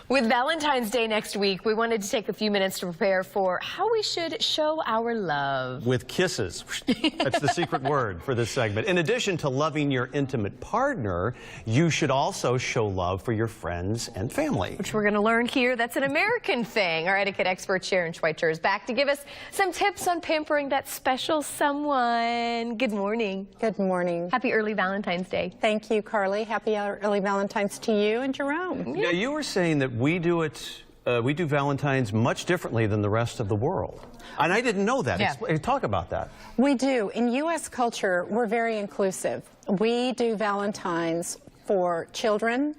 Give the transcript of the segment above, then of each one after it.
With Valentine's Day next week, we wanted to take a few minutes to prepare for how we should show our love. With kisses. That's the secret word for this segment. In addition to loving your intimate partner, you should also show love for your friends and family. Which we're going to learn here. That's an American thing. Our etiquette expert Sharon Schweitzer is back to give us some tips on pampering that special someone. Good morning. Good morning. Happy early Valentine's Day. Thank you, Carly. Happy early Valentine's to you and Jerome. Yeah, you were saying that we do Valentine's much differently than the rest of the world. And I didn't know that. Yeah. Talk about that. We do. In U.S. culture, we're very inclusive. We do Valentine's for children.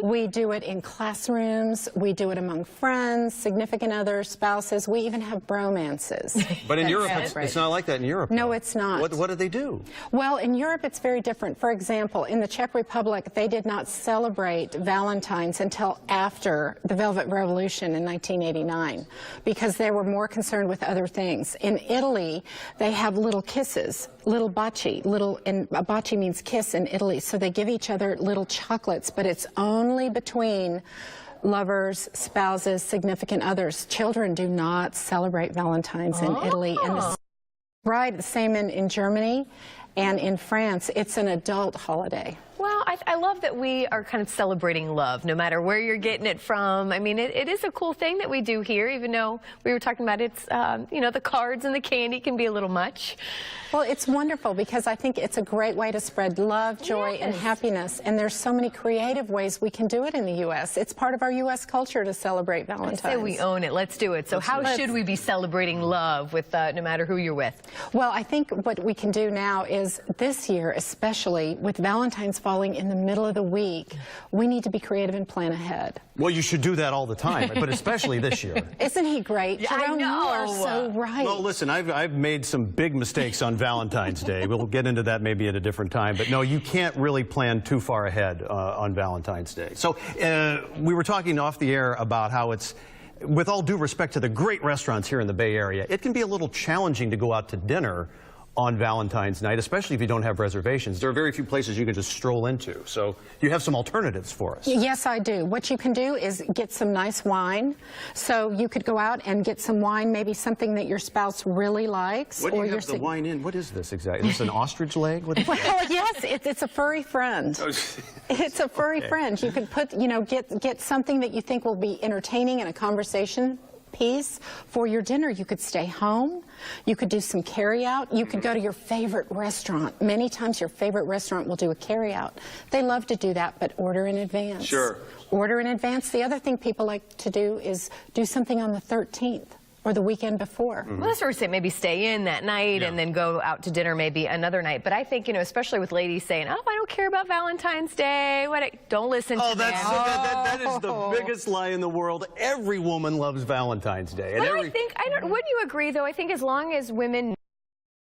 We do it in classrooms. We do it among friends, significant others, spouses. We even have bromances. But in Europe, it's not like that in Europe. No, though. it's not. What do they do? Well, in Europe, it's very different. For example, in the Czech Republic, they did not celebrate Valentine's until after the Velvet Revolution in 1989 because they were more concerned with other things. In Italy, they have little kisses, little baci, and baci means kiss in Italy, so they give each other little chocolates, but it's only between lovers, spouses, significant others. Children do not celebrate Valentine's in Italy. And the same in Germany and in France. It's an adult holiday. Well, I love that we are kind of celebrating love, no matter where you're getting it from. I mean, it is a cool thing that we do here, even though we were talking about it's, you know, the cards and the candy can be a little much. Well, it's wonderful because I think it's a great way to spread love, joy, and happiness. And there's so many creative ways we can do it in the U.S. It's part of our U.S. culture to celebrate Valentine's. I say we own it. Let's do it. So how should we be celebrating love with no matter who you're with? Well, I think what we can do now is this year, especially with Valentine's falling in the middle of the week, we need to be creative and plan ahead. Well, you should do that all the time, but especially this year. Isn't he great? Yeah, Jerome, you are so right. Well, listen, I've made some big mistakes on Valentine's Day. We'll get into that maybe at a different time. But no, you can't really plan too far ahead on Valentine's Day. So we were talking off the air about how it's, with all due respect to the great restaurants here in the Bay Area, it can be a little challenging to go out to dinner on Valentine's night, especially if you don't have reservations. There are very few places you can just stroll into. So you have some alternatives for us. Yes, I do. What you can do is get some nice wine. So you could go out and get some wine, maybe something that your spouse really likes. What do you have the wine in? What is this exactly? Is this an ostrich leg? What is well, yes, it's a furry friend. It's a furry friend. You could put, you know, get something that you think will be entertaining and a conversation piece for your dinner. You could stay home. You could do some carry-out. You could go to your favorite restaurant. Many times your favorite restaurant will do a carry-out. They love to do that, but order in advance. Sure. Order in advance. The other thing people like to do is do something on the 13th. Or the weekend before. Well, that's where we say maybe stay in that night and then go out to dinner maybe another night. But I think, you know, especially with ladies saying, oh, I don't care about Valentine's Day. Don't listen to them. That is the biggest lie in the world. Every woman loves Valentine's Day. But I think, wouldn't you agree, though? I think as long as women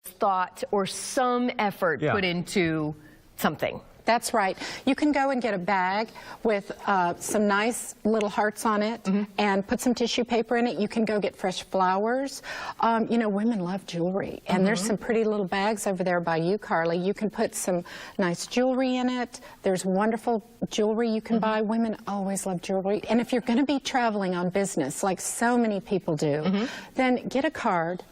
thought or some effort put into something. That's right. You can go and get a bag with some nice little hearts on it and put some tissue paper in it. You can go get fresh flowers. You know, women love jewelry. And there's some pretty little bags over there by you, Carly. You can put some nice jewelry in it. There's wonderful jewelry you can buy. Women always love jewelry. And if you're going to be traveling on business, like so many people do, then get a card.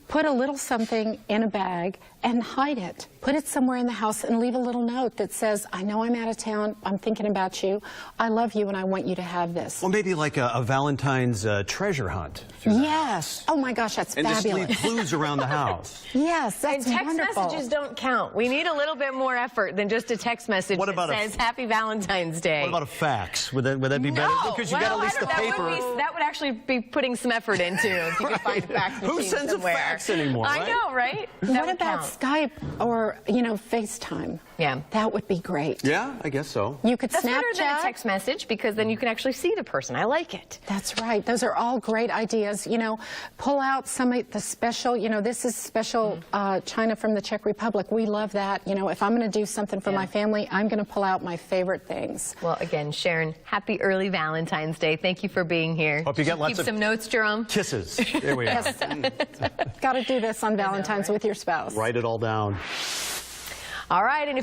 Put a little something in a bag and hide it. Put it somewhere in the house and leave a little note that says, I know I'm out of town, I'm thinking about you, I love you and I want you to have this. Well, maybe like a Valentine's treasure hunt. Yes. Oh my gosh, that's fabulous. And just leave clues around the house. Yes, that's text wonderful. messages don't count. We need a little bit more effort than just a text message that says Happy Valentine's Day. What about a fax? Would that be better? Because you got at least the paper. That would actually be putting some effort into if you could find a fax machine Who sends somewhere. a fax anymore? I know, right? What about Skype or, you know, FaceTime? Yeah. That would be great. Yeah, I guess so. You could That's Snapchat. better than a text message because then you can actually see the person. I like it. That's right. Those are all great ideas. You know, pull out some of the special, you know, this is special china from the Czech Republic. We love that. You know, if I'm going to do something for my family, I'm going to pull out my favorite things. Well, again, Sharon, happy early Valentine's Day. Thank you for being here. Hope you get lots of some notes, Jerome. Kisses. There we are. Got to do this on Valentine's with your spouse. Write it all down. All right. And if